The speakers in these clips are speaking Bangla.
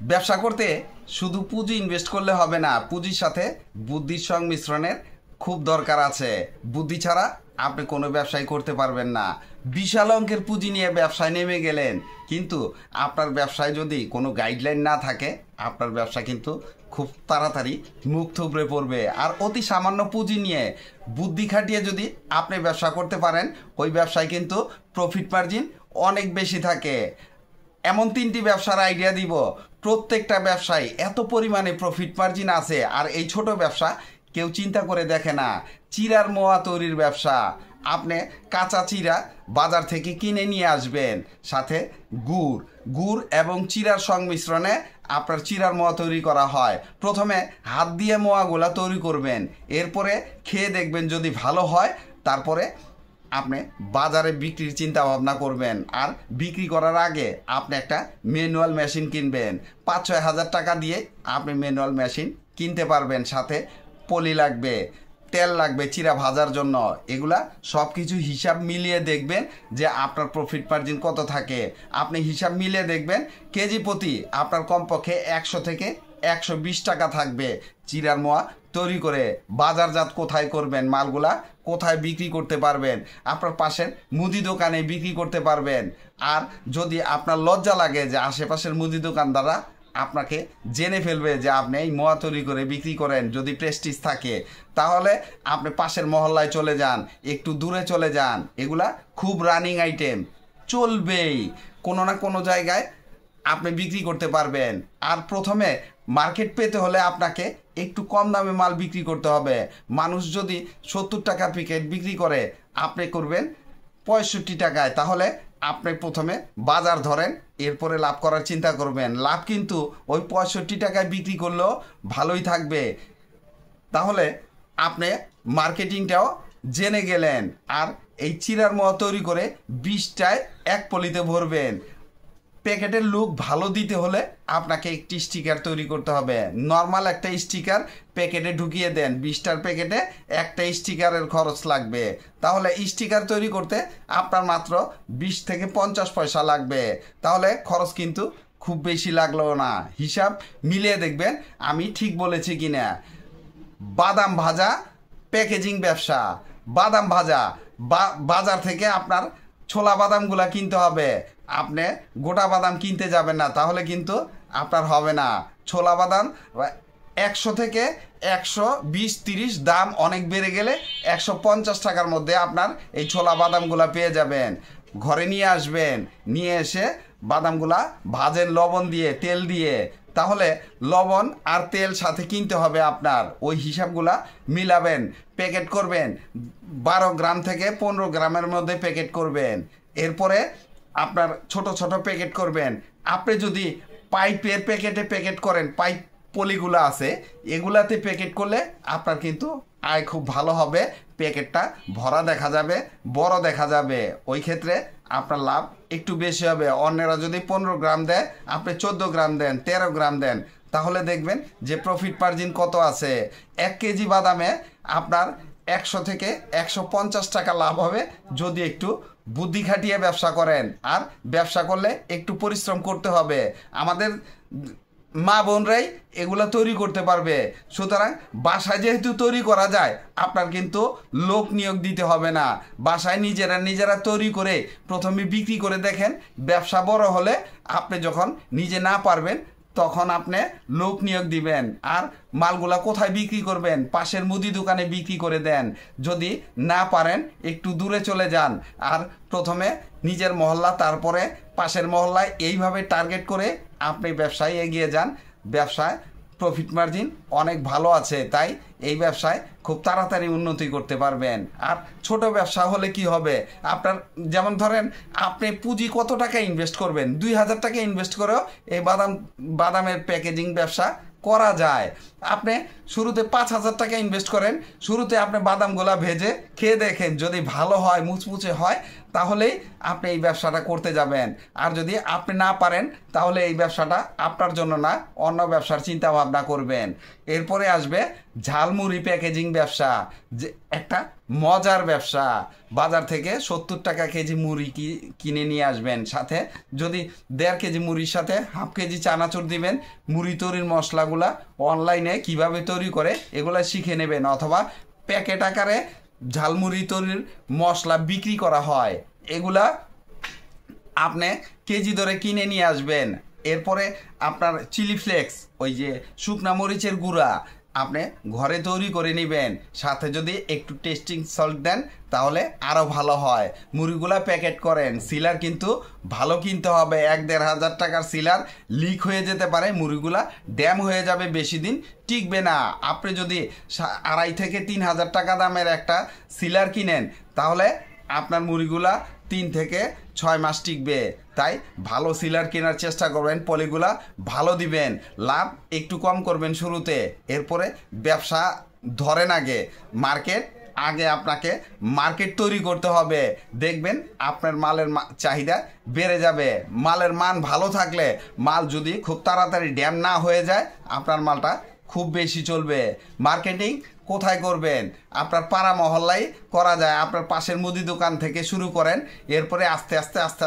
ব্যবসা করতে শুধু পুঁজি ইনভেস্ট করলে হবে না, পুঁজির সাথে বুদ্ধির সংমিশ্রণের খুব দরকার আছে। বুদ্ধি ছাড়া আপনি কোনো ব্যবসায় করতে পারবেন না। বিশাল অঙ্কের পুঁজি নিয়ে ব্যবসায় নেমে গেলেন, কিন্তু আপনার ব্যবসায় যদি কোনো গাইডলাইন না থাকে আপনার ব্যবসা কিন্তু খুব তাড়াতাড়ি মুখ থুবড়ে পড়বে। আর অতি সামান্য পুঁজি নিয়ে বুদ্ধি খাটিয়ে যদি আপনি ব্যবসা করতে পারেন, ওই ব্যবসায় কিন্তু প্রফিট মার্জিন অনেক বেশি থাকে। এমন 3টি ব্যবসার আইডিয়া দিব, প্রত্যেকটা ব্যবসায় এত পরিমাণে প্রফিট মার্জিন আছে। আর এই ছোট ব্যবসা কেউ চিন্তা করে দেখে না। চিড়ার মোয়া তৈরির ব্যবসা। আপনি কাঁচা চিড়া বাজার থেকে কিনে নিয়ে আসবেন, সাথে গুড় এবং চিড়ার সংমিশ্রণে আপনার চিড়ার মোয়া তৈরি করা হয়। প্রথমে হাত দিয়ে মোয়াগুলা তৈরি করবেন, এরপরে খেয়ে দেখবেন যদি ভালো হয়, তারপরে আপনি বাজারে বিক্রির চিন্তা ভাবনা করবেন। আর বিক্রি করার আগে আপনি একটা ম্যানুয়াল মেশিন কিনবেন। 5-6 হাজার টাকা দিয়ে আপনি ম্যানুয়াল মেশিন কিনতে পারবেন। সাথে পলি লাগবে, তেল লাগবে চিরা ভাজার জন্য। এগুলা সব কিছু হিসাব মিলিয়ে দেখবেন যে আপনার প্রফিট মার্জিন কত থাকে। আপনি হিসাব মিলিয়ে দেখবেন কেজি প্রতি আপনার কমপক্ষে 100 থেকে 120 টাকা থাকবে। চিরার মোয়া তৈরি করে বাজারজাত কোথায় করবেন, মালগুলা কোথায় বিক্রি করতে পারবেন, আপনার পাশের মুদি দোকানে বিক্রি করতে পারবেন। আর যদি আপনার লজ্জা লাগে যে আশেপাশের মুদি দোকানদাররা আপনাকে জেনে ফেলবে যে আপনি এই মোয়া তৈরি করে বিক্রি করেন, যদি প্রেস্টিজ থাকে, তাহলে আপনি পাশের মহল্লায় চলে যান, একটু দূরে চলে যান। এগুলা খুব রানিং আইটেম, চলবেই। কোনো না কোনো জায়গায় আপনি বিক্রি করতে পারবেন। আর প্রথমে মার্কেট পেতে হলে আপনাকে একটু কম দামে মাল বিক্রি করতে হবে। মানুষ যদি 70 টাকা প্যাকেট বিক্রি করে, আপনি করবেন 65 টাকায়, তাহলে আপনি প্রথমে বাজার ধরেন, এরপরে লাভ করার চিন্তা করবেন। লাভ কিন্তু ওই 65 টাকায় বিক্রি করলেও ভালোই থাকবে। তাহলে আপনি মার্কেটিংটাও জেনে গেলেন। আর এই চিরার মোয়া তৈরি করে 20টায় এক পলিতে ভরবেন। প্যাকেটের লুক ভালো দিতে হলে আপনাকে একটি স্টিকার তৈরি করতে হবে। নর্মাল একটা স্টিকার প্যাকেটে ঢুকিয়ে দেন, 20টার প্যাকেটে একটা স্টিকারের খরচ লাগবে। তাহলে স্টিকার তৈরি করতে আপনার মাত্র 20 থেকে 50 পয়সা লাগবে। তাহলে খরচ কিন্তু খুব বেশি লাগলো না। হিসাব মিলিয়ে দেখবেন আমি ঠিক বলেছি কিনা। বাদাম ভাজা প্যাকেজিং ব্যবসা। বাদাম ভাজা বাজার থেকে আপনার ছোলা বাদামগুলা কিনতে হবে। আপনি গোটা বাদাম কিনতে যাবেন না, তাহলে কিন্তু আপনার হবে না। ছোলা বাদাম 100 থেকে 120-30 দাম অনেক বেড়ে গেলে 150 টাকার মধ্যে আপনার এই ছোলা বাদামগুলা পেয়ে যাবেন। ঘরে নিয়ে আসবেন, নিয়ে এসে বাদামগুলা ভাজেন লবণ দিয়ে, তেল দিয়ে। তাহলে লবণ আর তেল সাথে কিনতে হবে আপনার, ওই হিসাবগুলা মিলাবেন। প্যাকেট করবেন 12 গ্রাম থেকে 15 গ্রামের মধ্যে প্যাকেট করবেন। এরপরে আপনার ছোট ছোট প্যাকেট করবেন। আপনি যদি পাইপের প্যাকেটে প্যাকেট করেন, পাইপ পলিগুলো আছে, এগুলাতে প্যাকেট করলে আপনার কিন্তু আয় খুব ভালো হবে। প্যাকেটটা ভরা দেখা যাবে, বড় দেখা যাবে, ওই ক্ষেত্রে আপনার লাভ একটু বেশি হবে। অন্যরা যদি 15 গ্রাম দেয়, আপনি 14 গ্রাম দেন, 13 গ্রাম দেন, তাহলে দেখবেন যে প্রফিট মার্জিন কত আছে। 1 কেজি বাদামে আপনার 100 থেকে 150 টাকা লাভ হবে যদি একটু বুদ্ধি খাটিয়ে ব্যবসা করেন। আর ব্যবসা করলে একটু পরিশ্রম করতে হবে। আমাদের মা বোনরাই এগুলা তৈরি করতে পারবে। সুতরাং বাসায় যেহেতু তৈরি করা যায়, আপনার কিন্তু লোক নিয়োগ দিতে হবে না। বাসায় নিজেরা তৈরি করে প্রথমে বিক্রি করে দেখেন। ব্যবসা বড় হলে আপনি যখন নিজে না পারবেন, তখন আপনি লোক নিয়োগ দিবেন। আর মালগুলা কোথায় বিক্রি করবেন? পাশের মুদি দোকানে বিক্রি করে দেন। যদি না পারেন একটু দূরে চলে যান। আর প্রথমে নিজের মহল্লা, তারপরে পাশের মহল্লায়, এইভাবে টার্গেট করে আপনি ব্যবসায় এগিয়ে যান। ব্যবসায় প্রফিট মার্জিন অনেক ভালো আছে, তাই এই ব্যবসায় খুব তাড়াতাড়ি উন্নতি করতে পারবেন। আর ছোট ব্যবসা হলে কি হবে, আপনার যেমন ধরেন আপনি পুঁজি কত টাকা ইনভেস্ট করবেন, 2000 টাকা ইনভেস্ট করেও এই বাদামের প্যাকেজিং ব্যবসা করা যায়। আপনি শুরুতে 5000 টাকা ইনভেস্ট করেন, শুরুতে আপনি বাদামগুলা ভেজে খেয়ে দেখেন, যদি ভালো হয়, মুচমুচে হয়, তাহলেই আপনি এই ব্যবসাটা করতে যাবেন। আর যদি আপনি না পারেন তাহলে এই ব্যবসাটা আপনার জন্য না, অন্য ব্যবসার চিন্তা ভাবনা করবেন। এরপরে আসবে ঝালমুড়ি প্যাকেজিং ব্যবসা, যে একটা মজার ব্যবসা। বাজার থেকে 70 টাকা কেজি মুড়ি কিনে নিয়ে আসবেন, সাথে যদি 1.5 কেজি মুড়ির সাথে হাফ কেজি চানাচুর দিবেন। মুড়ি তৈরির মশলাগুলা অনলাইনে কিভাবে তৈরি করে এগুলা শিখে নেবেন, অথবা প্যাকেট আকারে ঝালমুড়ি তৈরির মশলা বিক্রি করা হয়, এগুলা আপনি কেজি ধরে কিনে নিয়ে আসবেন। এরপরে আপনার চিলি ফ্লেক্স, ওই যে শুকনা মরিচের গুঁড়া, আপনি ঘরে তৈরি করে নেবেন। সাথে যদি একটু টেস্টিং সল্ট দেন তাহলে আরও ভালো হয়। মুড়িগুলা প্যাকেট করেন, সিলার কিন্তু ভালো কিনতে হবে। 1-1.5 হাজার টাকার সিলার লিক হয়ে যেতে পারে, মুড়িগুলা ড্যাম হয়ে যাবে, বেশি দিন টিকবে না। আপনি যদি 2.5 থেকে 3 হাজার টাকা দামের একটা সিলার কিনেন তাহলে আপনার মুড়িগুলা 3 থেকে 6 মাস টিকবে। তাই ভালো সিলার কেনার চেষ্টা করবেন, পলিগুলা ভালো দিবেন, লাভ একটু কম করবেন শুরুতে। এরপরে ব্যবসা ধরেন আগে আপনাকে মার্কেট তৈরি করতে হবে। দেখবেন আপনার মালের চাহিদা বেড়ে যাবে। মালের মান ভালো থাকলে, মাল যদি খুব তাড়াতাড়ি ড্যাম না হয়ে যায়, আপনার মালটা খুব বেশি চলবে। মার্কেটিং কোথায় করবেন? আপনার পাড়া মহল্লায় করা যায়। আপনার পাশের মুদি দোকান থেকে শুরু করেন, এরপরে আস্তে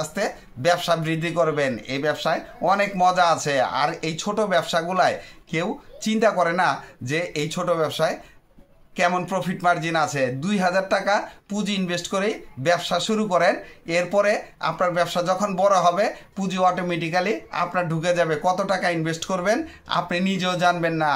আস্তে ব্যবসা বৃদ্ধি করবেন। এই ব্যবসায় অনেক মজা আছে। আর এই ছোট ব্যবসাগুলায় কেউ চিন্তা করে না যে এই ছোট ব্যবসায় কেমন প্রফিট মার্জিন আছে। 2,000 টাকা পুঁজি ইনভেস্ট করেই ব্যবসা শুরু করেন। এরপরে আপনার ব্যবসা যখন বড় হবে, পুঁজি অটোমেটিক্যালি আপনার ঢুকে যাবে। কত টাকা ইনভেস্ট করবেন আপনি নিজেও জানবেন না।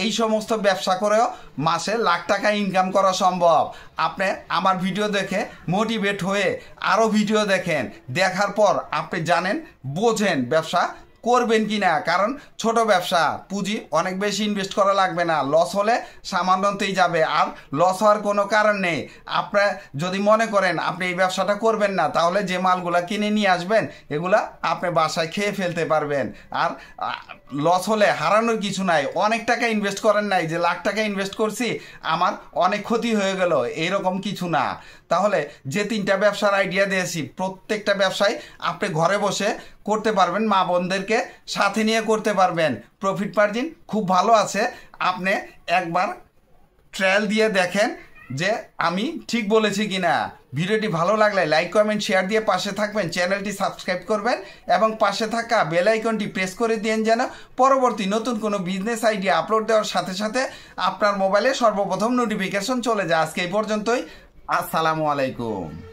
এই সমস্ত ব্যবসা করেও মাসে লাখ টাকা ইনকাম করা সম্ভব। আপনি আমার ভিডিও দেখে মোটিভেট হয়ে আরও ভিডিও দেখেন, দেখার পর আপনি জানেন, বোঝেন ব্যবসা করবেন কি না। কারণ ছোট ব্যবসা, পুঁজি অনেক বেশি ইনভেস্ট করা লাগবে না, লস হলে সামান্যতেই যাবে। আর লস হওয়ার কোনো কারণ নেই। আপনার যদি মনে করেন আপনি এই ব্যবসাটা করবেন না, তাহলে যে মালগুলা কিনে নিয়ে আসবেন এগুলা আপনি বাসায় খেয়ে ফেলতে পারবেন। আর লস হলে হারানোর কিছু নাই। অনেক টাকা ইনভেস্ট করেন নাই যে লাখ টাকা ইনভেস্ট করছি, আমার অনেক ক্ষতি হয়ে গেল, এইরকম কিছু না। তাহলে যে 3টা ব্যবসার আইডিয়া দিয়েছি, প্রত্যেকটা ব্যবসায় আপনি ঘরে বসে করতে পারবেন, মা বোনদেরকে সাথে নিয়ে করতে পারবেন। প্রফিট মার্জিন খুব ভালো আছে। আপনি একবার ট্রায়াল দিয়ে দেখেন যে আমি ঠিক বলেছি কিনা। ভিডিওটি ভালো লাগলে লাইক, কমেন্ট, শেয়ার দিয়ে পাশে থাকবেন। চ্যানেলটি সাবস্ক্রাইব করবেন এবং পাশে থাকা বেল আইকনটি প্রেস করে দিন, যেন পরবর্তী নতুন কোনো বিজনেস আইডিয়া আপলোড দেওয়ার সাথে সাথে আপনার মোবাইলে সর্বপ্রথম নোটিফিকেশন চলে যায়। আজকে এই পর্যন্তই। আসসালামু আলাইকুম।